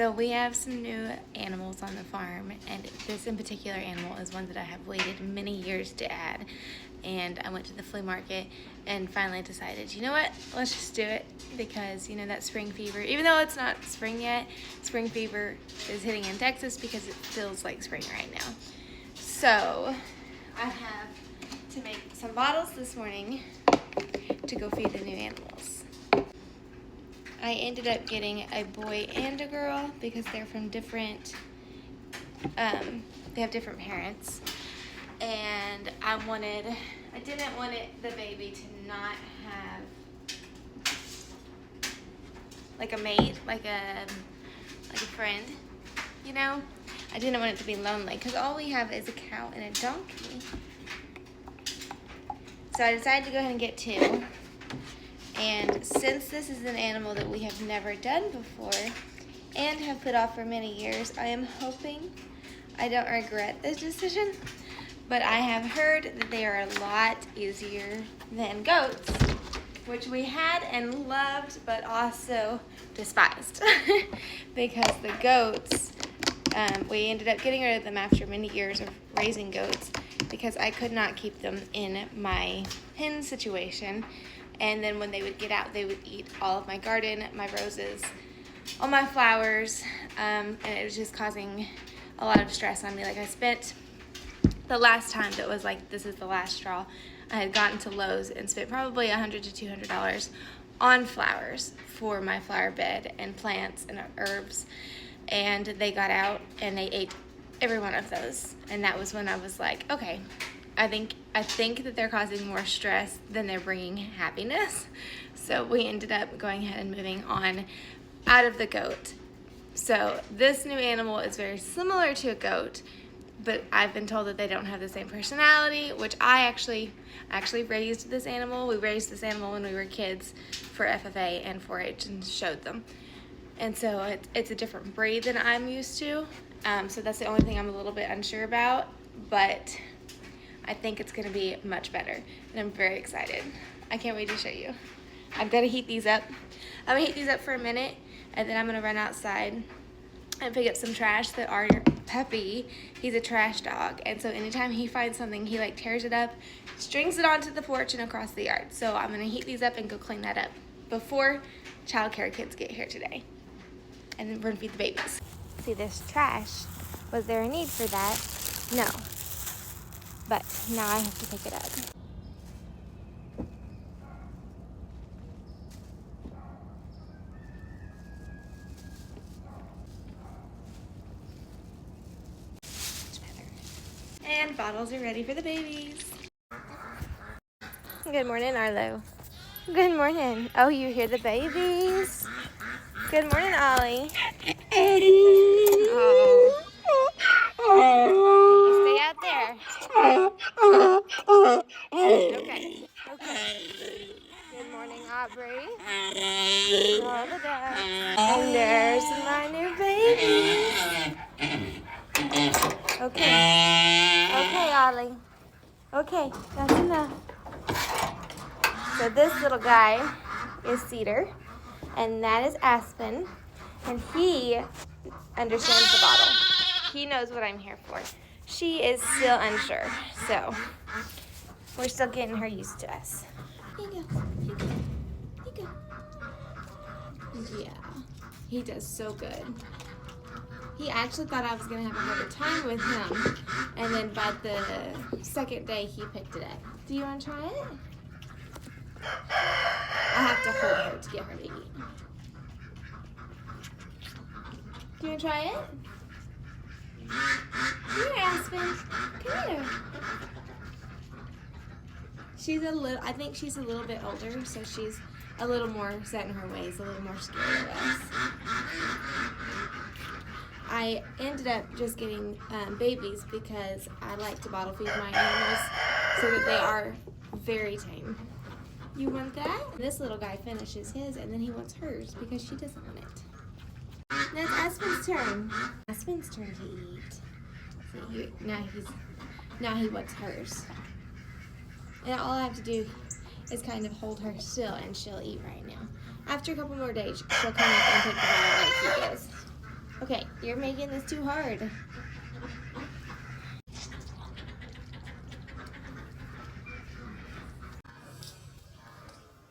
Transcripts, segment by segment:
So we have some new animals on the farm, and this in particular animal is one that I have waited many years to add. And I went to the flea market and finally decided, you know what, let's just do it, because you know that spring fever, even though it's not spring yet, spring fever is hitting in Texas because it feels like spring right now. So I have to make some bottles this morning to go feed the new animals. I ended up getting a boy and a girl because they're from different, they have different parents. And I didn't want the baby to not have like a mate, like a friend, you know? I didn't want it to be lonely because all we have is a cow and a donkey. So I decided to go ahead and get two. And since this is an animal that we have never done before and have put off for many years, I am hoping I don't regret this decision. But I have heard that they are a lot easier than goats, which we had and loved, but also despised. Because the goats, we ended up getting rid of them after many years of raising goats because I could not keep them in my pen situation. And then when they would get out, they would eat all of my garden, my roses, all my flowers, and it was just causing a lot of stress on me. Like I spent, the last time that was like, this is the last straw, I had gotten to Lowe's and spent probably $100 to $200 on flowers for my flower bed and plants and herbs. And they got out and they ate every one of those. And that was when I was like, okay, I think that they're causing more stress than they're bringing happiness. So we ended up going ahead and moving on out of the goat. So this new animal is very similar to a goat, but I've been told that they don't have the same personality, which I actually raised this animal. We raised this animal when we were kids for FFA and 4-H and showed them. And so it's a different breed than I'm used to. So that's the only thing I'm a little bit unsure about, but I think it's gonna be much better, and I'm very excited. I can't wait to show you. I've got to heat these up. I'm gonna heat these up for a minute, and then I'm gonna run outside and pick up some trash that our puppy, he's a trash dog, and so anytime he finds something, he like tears it up, strings it onto the porch and across the yard. So I'm gonna heat these up and go clean that up before childcare kids get here today. And then we're gonna feed the babies. See, this trash, was there a need for that? No. But now I have to pick it up. And bottles are ready for the babies. Good morning, Arlo. Good morning. Oh, you hear the babies? Good morning, Ollie. Oh. You stay out there. Okay. Good morning, Aubrey. All the dogs. And there's my new baby. Okay, Ollie. Okay, that's enough. So this little guy is Cedar, and that is Aspen, and he understands the bottle. He knows what I'm here for. She is still unsure, so we're still getting her used to us. Here you go. Yeah, he does so good. He actually thought I was going to have a harder time with him, and then by the second day, he picked it up. Do you want to try it? I have to hold her to get her to eat. Do you want to try it? Come here, Aspen. Come here. I think she's a little bit older, so she's a little more set in her ways, a little more scared of us. I ended up just getting babies because I like to bottle feed my animals so that they are very tame. You want that? This little guy finishes his and then he wants hers because she doesn't want it. Now it's Aspen's turn. Aspen's turn to eat. See, now he wants hers. And all I have to do is kind of hold her still and she'll eat right now. After a couple more days, she'll come up and take the bottle like he does. Okay, you're making this too hard.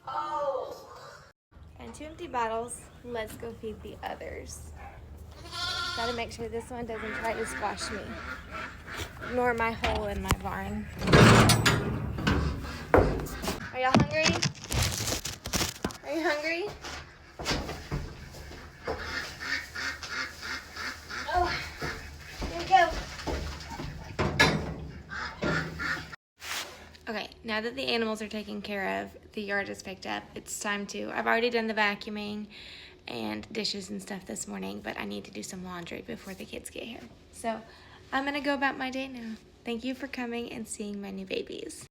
Oh! And 2 empty bottles. Let's go feed the others. Gotta make sure this one doesn't try to squash me, nor my hole in my barn. Are y'all hungry? Are you hungry? Oh, here we go. Okay, now that the animals are taken care of, the yard is picked up, it's time to, I've already done the vacuuming and dishes and stuff this morning, but I need to do some laundry before the kids get here. So I'm gonna go about my day now. Thank you for coming and seeing my new babies.